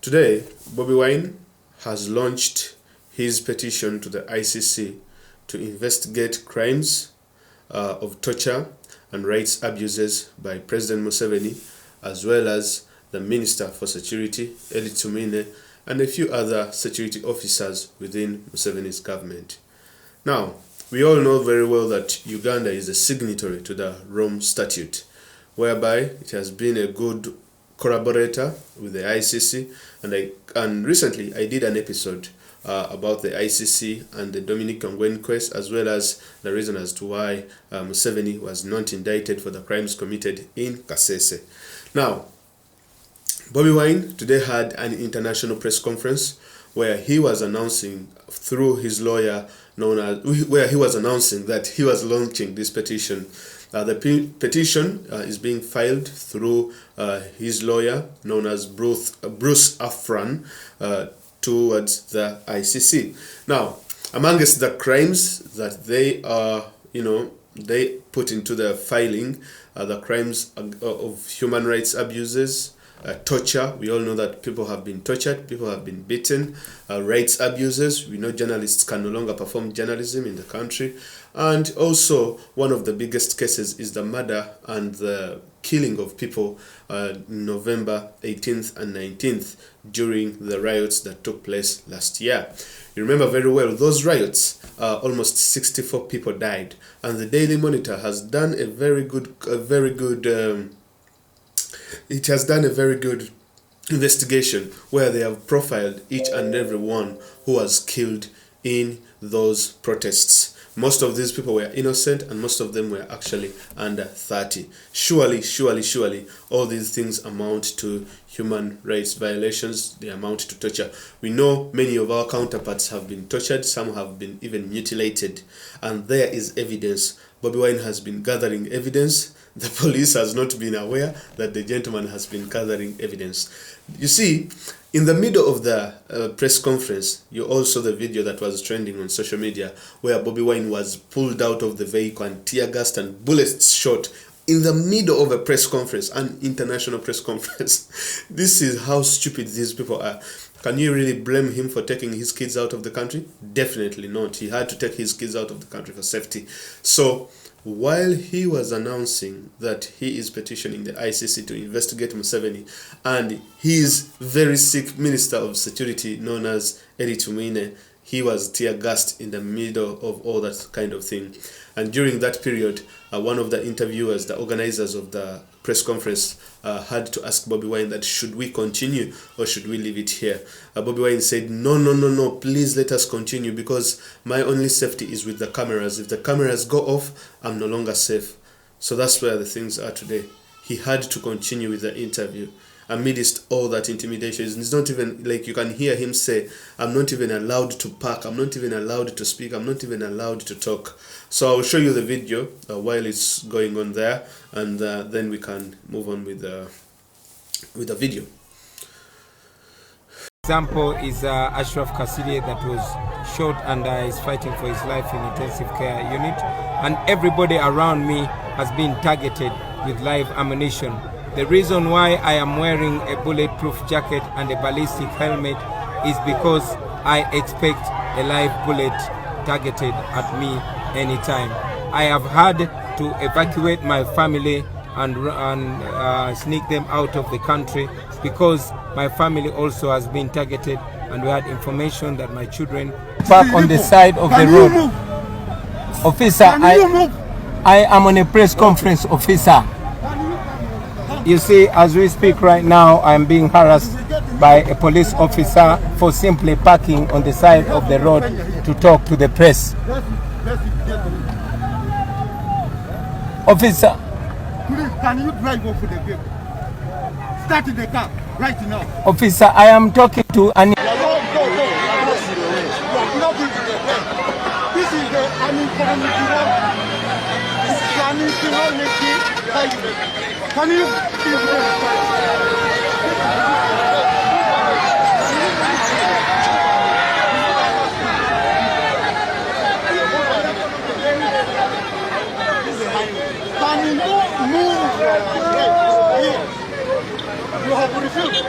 Today, Bobi Wine has launched his petition to the ICC to investigate crimes of torture and rights abuses by President Museveni, as well as the Minister for Security, Tumwiine, and a few other security officers within Museveni's government. Now, we all know very well that Uganda is a signatory to the Rome Statute, whereby it has been a good collaborator with the ICC, and recently I did an episode about the ICC and the Dominic Ongwen case, as well as the reason as to why Museveni was not indicted for the crimes committed in Kasese. Now, Bobi Wine today had an international press conference where he was announcing through his lawyer that he was launching this petition. The petition is being filed through his lawyer, known as Bruce Afran, towards the ICC. Now, amongst the crimes that they put into the filing are the crimes of human rights abuses, torture. We all know that people have been tortured, people have been beaten, rights abuses. We know journalists can no longer perform journalism in the country. And also, one of the biggest cases is the murder and the killing of people November 18th and 19th during the riots that took place last year. You remember very well those riots, almost 64 people died, and the Daily Monitor has done a very good investigation where they have profiled each and every one who was killed in those protests. Most of these people were innocent, and most of them were actually under 30. Surely, all these things amount to human rights violations. They amount to torture. We know many of our counterparts have been tortured. Some have been even mutilated. And there is evidence. Bobi Wine has been gathering evidence. The police has not been aware that the gentleman has been gathering evidence. You see, in the middle of the press conference, you all saw the video that was trending on social media where Bobi Wine was pulled out of the vehicle and tear gassed and bullets shot in the middle of a press conference, an international press conference. This is how stupid these people are. Can you really blame him for taking his kids out of the country? Definitely not. He had to take his kids out of the country for safety. So, while he was announcing that he is petitioning the ICC to investigate Museveni and his very sick Minister of Security known as Tumwiine, he was tear gassed in the middle of all that kind of thing. And during that period, one of the interviewers, the organizers of the press conference, had to ask Bobi Wine that should we continue or should we leave it here? Bobi Wine said, no, please let us continue, because my only safety is with the cameras. If the cameras go off, I'm no longer safe. So that's where the things are today. He had to continue with the interview amidst all that intimidation. It's not even like you can hear him say, I'm not even allowed to park, I'm not even allowed to speak, I'm not even allowed to talk. So I'll show you the video while it's going on there, and then we can move on with the video. Example is Ashraf Kasile that was shot and is fighting for his life in intensive care unit, and everybody around me has been targeted with live ammunition. The reason why I am wearing a bulletproof jacket and a ballistic helmet is because I expect a live bullet targeted at me anytime. I have had to evacuate my family and sneak them out of the country because my family also has been targeted, and we had information that my children park on the side of the road. Officer, I am on a press conference, officer. You see, as we speak right now, I am being harassed by a police officer for simply parking on the side of the road to talk to the press. Officer, please, can you drive off the vehicle? Start the car right now. Officer, I am talking to an... This is the can you move? You have refused.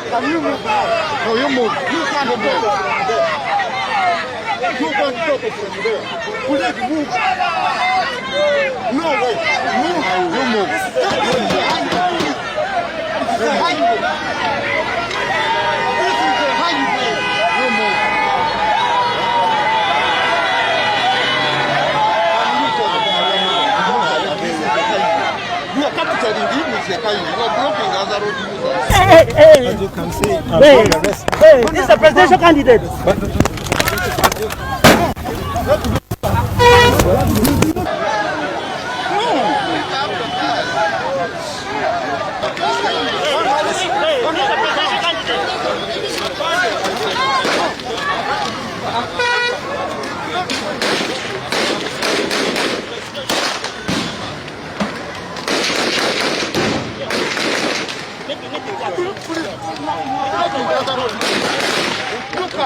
Can you move now? No, you move. You can't move. You can't stop it from there. Please move. No way. Move. You move. It's a highway. This is a highway. You move. You are capturing him with a highway. You are blocking other road users. As you can see, I'm being arrested. This is a presidential candidate.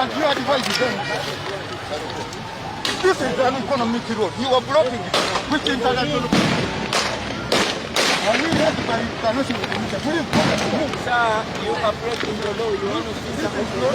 You are dividing them. This is an economic road. You are blocking it. Which international? I mean, that's by international commission. Please move. Sir, you are breaking the law. You want to see something the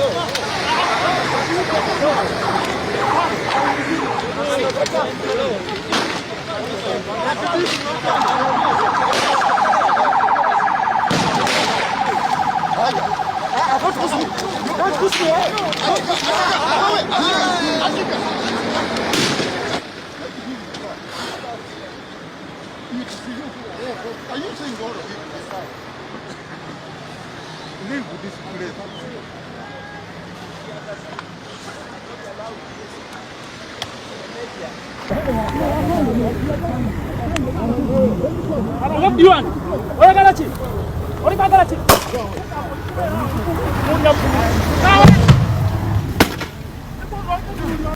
Are you saying all of it this time? Leave this place. What do you want? What are you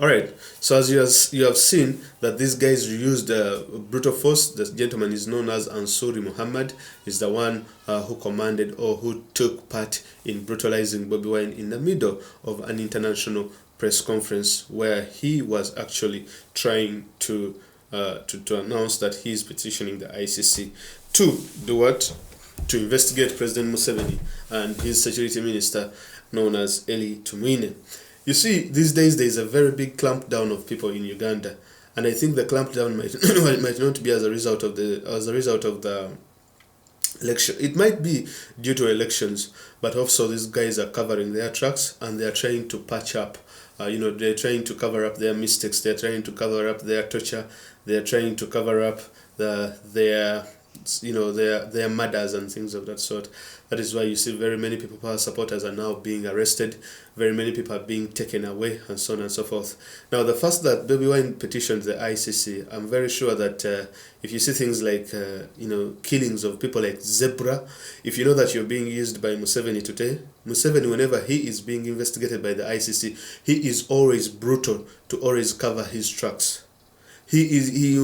All right. So as you have seen that these guys used brutal force. The gentleman is known as Ansuri Muhammad. Is the one who commanded or who took part in brutalizing Bobi Wine in the middle of an international press conference where he was actually trying to announce that he is petitioning the ICC to do what? To investigate President Museveni and his security minister known as Tumwiine. You see, these days there is a very big clampdown of people in Uganda, and I think the clampdown might not be as a result of the election. It might be due to elections, but also these guys are covering their tracks and they are trying to patch up. They're trying to cover up their mistakes. They're trying to cover up their torture. They're trying to cover up their murders and things of that sort. That is why you see very many people, power supporters, are now being arrested. Very many people are being taken away, and so on and so forth. Now, the fact that Bobi Wine petitioned the ICC, I'm very sure that if you see things like killings of people like Zebra, if you know that you're being used by Museveni today, Museveni, whenever he is being investigated by the ICC, he is always brutal to always cover his tracks. He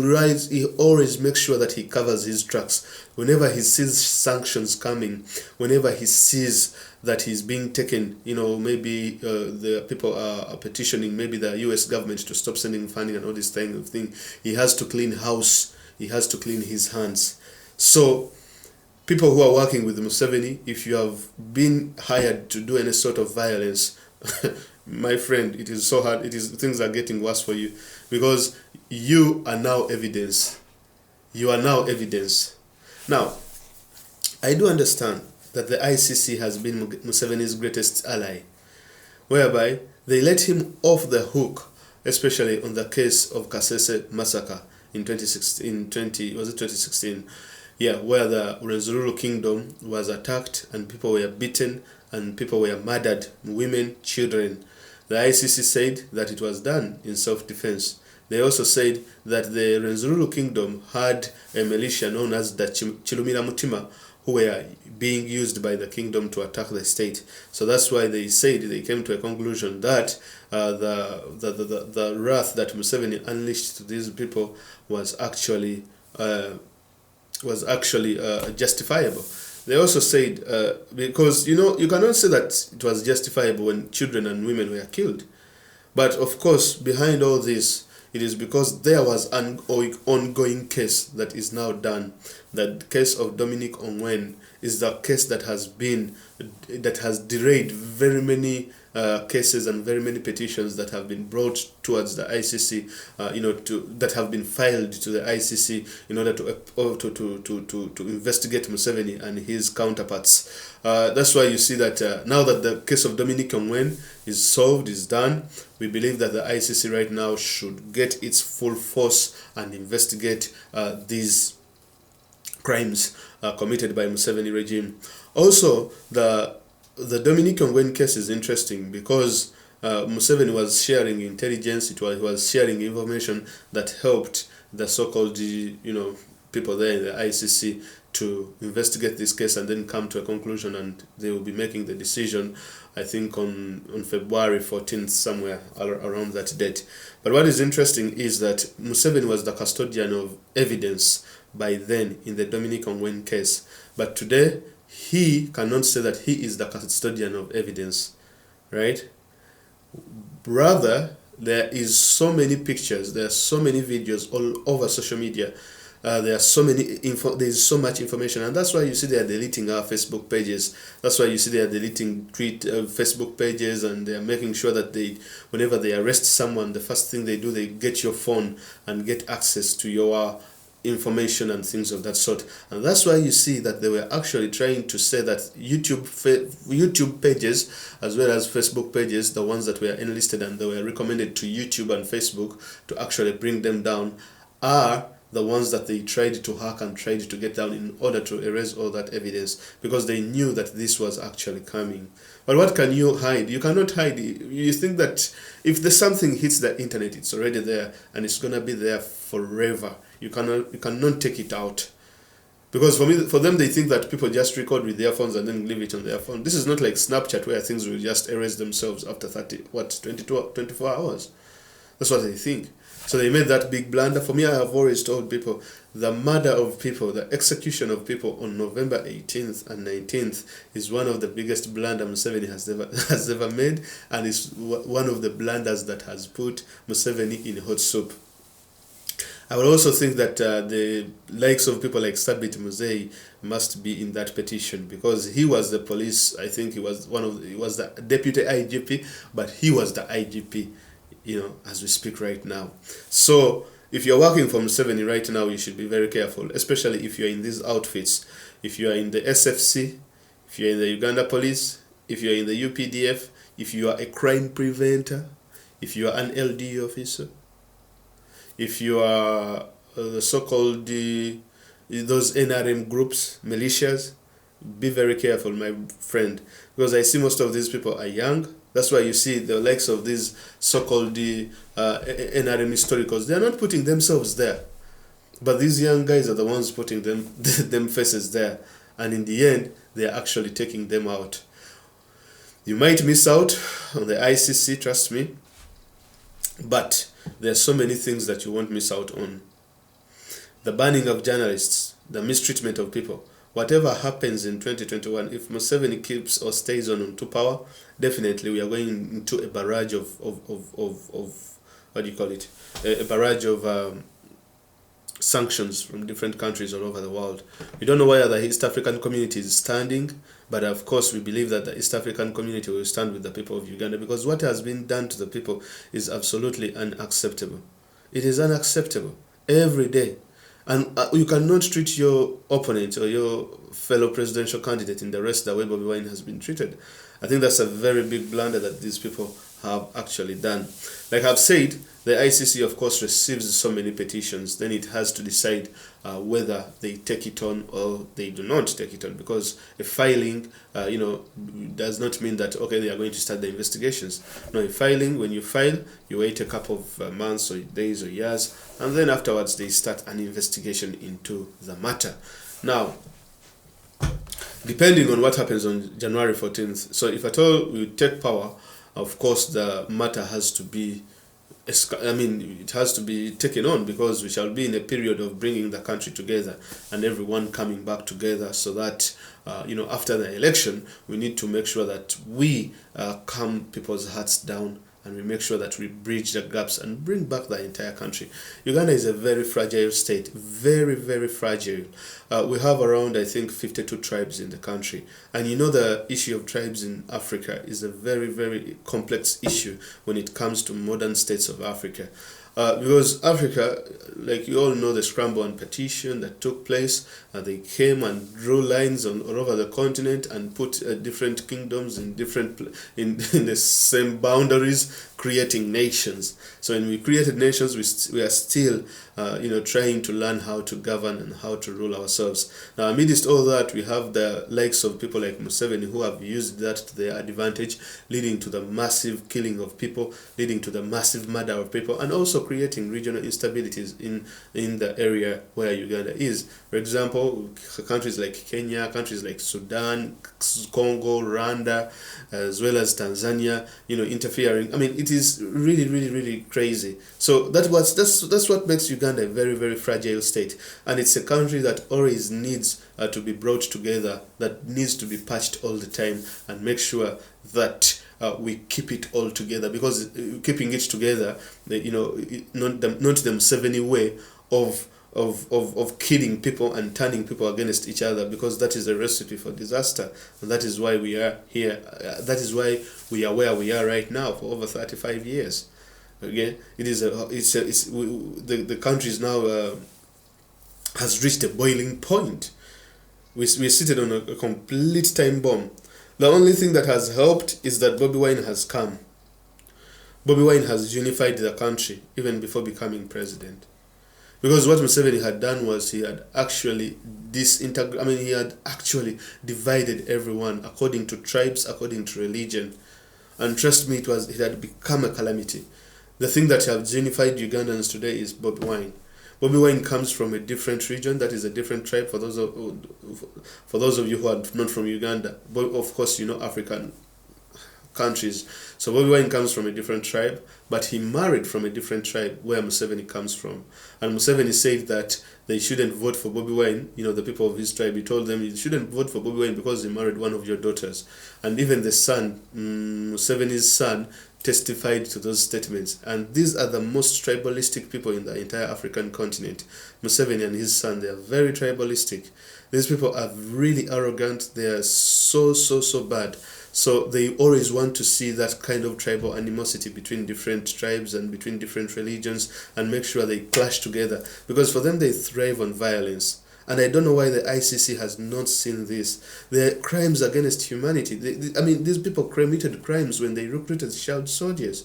always makes sure that he covers his tracks. Whenever he sees sanctions coming, whenever he sees that he's being taken, maybe the people are petitioning maybe the US government to stop sending funding and all this kind of thing, he has to clean house, he has to clean his hands. So people who are working with Museveni, if you have been hired to do any sort of violence, my friend, it is so hard. Things are getting worse for you, because you are now evidence. You are now evidence. Now, I do understand that the ICC has been Museveni's greatest ally, whereby they let him off the hook, especially on the case of Kasese massacre in 2016. Yeah, where the Rwenzururu kingdom was attacked and people were beaten and people were murdered, women, children. The ICC said that it was done in self-defense. They also said that the Rwenzururu kingdom had a militia known as the Chilumira Mutima, who were being used by the kingdom to attack the state. So that's why they said they came to a conclusion that the wrath that Museveni unleashed to these people was actually justifiable. They also said, because you cannot say that it was justifiable when children and women were killed. But of course, behind all this, it is because there was an ongoing case that is now done. The case of Dominic Ongwen, is the case that has derailed very many cases and very many petitions that have been brought towards the ICC, that have been filed to the ICC in order to investigate Museveni and his counterparts. That's why you see that now that the case of Bobi Wine is solved, is done, we believe that the ICC right now should get its full force and investigate these crimes committed by Museveni regime. Also, the Bobi Wine case is interesting because Museveni was sharing intelligence. He was sharing information that helped the so-called people there in the ICC to investigate this case and then come to a conclusion, and they will be making the decision, I think, on February 14th, somewhere around that date. But what is interesting is that Museveni was the custodian of evidence by then in the Bobi Wine case. But today, he cannot say that he is the custodian of evidence, right? Rather, there is so many pictures, there are so many videos all over social media. There are so many there is so much information, and that's why you see they are deleting our Facebook pages. That's why you see they are deleting Facebook pages, and they are making sure that whenever they arrest someone, the first thing they do, they get your phone and get access to your information and things of that sort. And that's why you see that they were actually trying to say that YouTube pages as well as Facebook pages, the ones that were enlisted and they were recommended to YouTube and Facebook to actually bring them down, are the ones that they tried to hack and tried to get down in order to erase all that evidence, because they knew that this was actually coming. But what can you hide? You cannot hide. You think that if there's something hits the internet, it's already there and it's gonna be there forever. You cannot take it out. Because for them, they think that people just record with their phones and then leave it on their phone. This is not like Snapchat where things will just erase themselves after 24 hours. That's what they think. So they made that big blunder. For me, I have always told people, the murder of people, the execution of people on November 18th and 19th is one of the biggest blunders Museveni has ever made, and is one of the blunders that has put Museveni in hot soup. I would also think that the likes of people like Sabit Muzei must be in that petition, because he was the police. I think he was the deputy IGP, but he was the IGP, as we speak right now. So if you're working for Museveni right now, you should be very careful, especially if you're in these outfits. If you are in the SFC, if you're in the Uganda Police, if you're in the UPDF, if you are a crime preventer, if you are an LD officer, if you are the so-called those NRM groups, militias, be very careful, my friend, because I see most of these people are young. That's why you see the likes of these so-called NRM historicals. They are not putting themselves there, but these young guys are the ones putting them faces there, and in the end, they are actually taking them out. You might miss out on the ICC, trust me, but there are so many things that you won't miss out on. The banning of journalists, the mistreatment of people. Whatever happens in 2021, if Museveni keeps or stays on to power, definitely we are going into a barrage of what do you call it? A barrage of sanctions from different countries all over the world. We don't know where the East African community is standing, but of course we believe that the East African community will stand with the people of Uganda, because what has been done to the people is absolutely unacceptable. It is unacceptable every day. And you cannot treat your opponent or your fellow presidential candidate in the rest the way Bobi Wine has been treated. I think that's a very big blunder that these people have actually done. Like I've said, the ICC, of course, receives so many petitions. Then it has to decide whether they take it on or they do not take it on. Because a filing, does not mean that, okay, they are going to start the investigations. No, a filing, when you file, you wait a couple of months or days or years, and then afterwards they start an investigation into the matter. Now, depending on what happens on January 14th, so if at all we take power, of course the matter has to be, it has to be taken on, because we shall be in a period of bringing the country together and everyone coming back together, so that after the election we need to make sure that we calm people's hearts down and we make sure that we bridge the gaps and bring back the entire country. Uganda is a very fragile state, very, very fragile. We have around, I think, 52 tribes in the country. And you know, the issue of tribes in Africa is a very, very complex issue when it comes to modern states of Africa. Because Africa, like you all know, the scramble and petition that took place, they came and drew lines all over the continent and put different kingdoms in in the same boundaries, creating nations. So when we created nations, we are still trying to learn how to govern and how to rule ourselves. Now, amidst all that, we have the likes of people like Museveni who have used that to their advantage, leading to the massive killing of people, leading to the massive murder of people, and also creating regional instabilities in the area where Uganda is. For example, countries like Kenya, countries like Sudan, Congo, Rwanda, as well as Tanzania, interfering. I mean, it is really, really, really crazy. So that's what makes Uganda a very, very fragile state, and it's a country that always needs to be brought together, that needs to be patched all the time, and make sure that we keep it all together, because keeping it together, not the Museveni way of killing people and turning people against each other, because that is a recipe for disaster, and that is why we are here. That is why we are where we are right now for over 35 years. Okay, the country is now has reached a boiling point. We're seated on a complete time bomb. The only thing that has helped is that Bobi Wine has come. Bobi Wine has unified the country even before becoming president. Because what Museveni had done was he had actually he had actually divided everyone according to tribes, according to religion. And trust me, it had become a calamity. The thing that has unified Ugandans today is Bobi Wine. Bobi Wine comes from a different region, that is a different tribe. For those of you who are not from Uganda, but of course you know African countries. So Bobi Wine comes from a different tribe, but he married from a different tribe where Museveni comes from. And Museveni said that they shouldn't vote for Bobi Wine, the people of his tribe. He told them you shouldn't vote for Bobi Wine because he married one of your daughters. And even the son, Museveni's son, testified to those statements. And these are the most tribalistic people in the entire African continent. Museveni and his son, they are very tribalistic. These people are really arrogant. They are so bad. So they always want to see that kind of tribal animosity between different tribes and between different religions, and make sure they clash together, because for them they thrive on violence. And I don't know why the ICC has not seen this. There are crimes against humanity. These people committed crimes when they recruited child soldiers.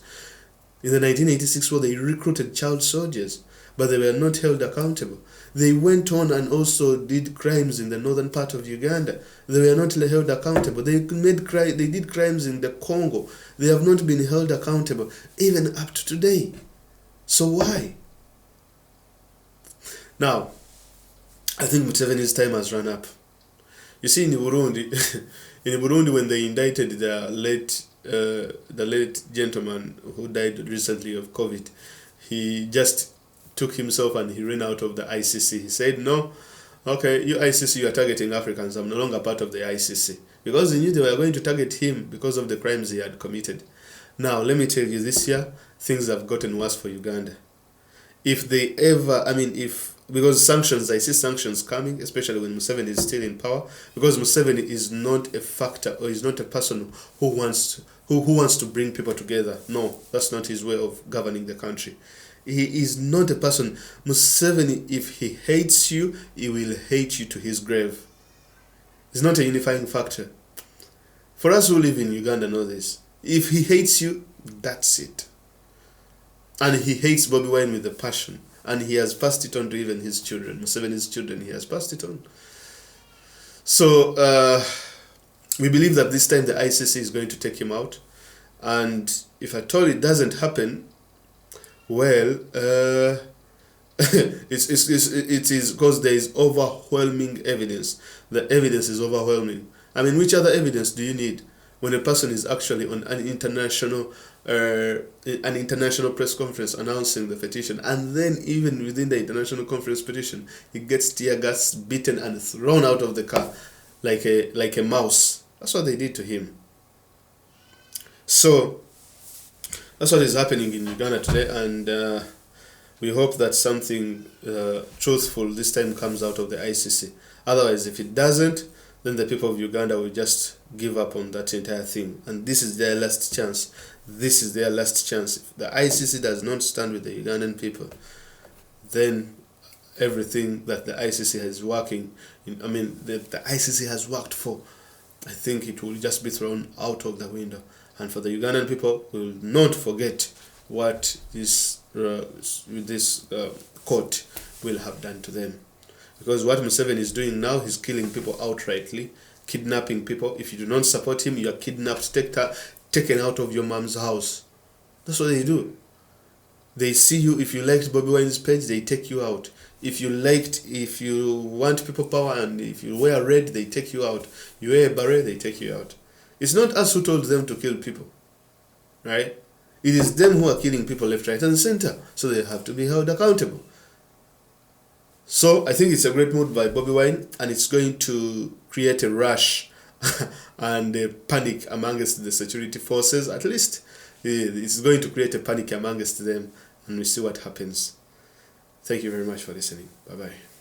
In the 1986 war, they recruited child soldiers, but they were not held accountable. They went on and also did crimes in the northern part of Uganda. They were not held accountable. They did crimes in the Congo. They have not been held accountable, even up to today. So why? Now, I think Museveni's time has run up. You see, in Burundi, when they indicted the late gentleman who died recently of COVID, he just took himself and he ran out of the ICC. He said, no, okay, you ICC, you are targeting Africans. I'm no longer part of the ICC. Because he knew they were going to target him because of the crimes he had committed. Now, let me tell you, this year, things have gotten worse for Uganda. Because sanctions, I see sanctions coming, especially when Museveni is still in power, because Museveni is not a factor, or is not a person who wants to bring people together. No, that's not his way of governing the country. He is not a person. Museveni, if he hates you, he will hate you to his grave. He's not a unifying factor. For us who live in Uganda know this. If he hates you, that's it. And he hates Bobi Wine with a passion. And he has passed it on to even his children, Museveni's children. He has passed it on. So we believe that this time the ICC is going to take him out. And if at all it doesn't happen, well, it is because there is overwhelming evidence. The evidence is overwhelming. Which other evidence do you need when a person is actually on an international press conference announcing the petition, and then even within the international conference petition, he gets tear gas, beaten, and thrown out of the car like a mouse? That's what they did to him. So That's what is happening in Uganda today, and we hope that something truthful this time comes out of the ICC. Otherwise, if it doesn't, then the people of Uganda will just give up on that entire thing. And this is their last chance. This is their last chance. If the ICC does not stand with the Ugandan people, then everything that the ICC has working, the ICC has worked for, I think it will just be thrown out of the window. And for the Ugandan people, we will not forget what this court will have done to them. Because what Museveni is doing now, he's killing people outrightly, kidnapping people. If you do not support him, you are kidnapped, taken out of your mom's house. That's what they do. They see you. If you liked Bobi Wine's page, they take you out. If you want people power, and if you wear red, they take you out. You wear a beret, they take you out. It's not us who told them to kill people, right? It is them who are killing people left, right, and center. So they have to be held accountable. So I think it's a great move by Bobi Wine, and it's going to create a rush and a panic amongst the security forces. At least it's going to create a panic amongst them, and we'll see what happens. Thank you very much for listening. Bye-bye.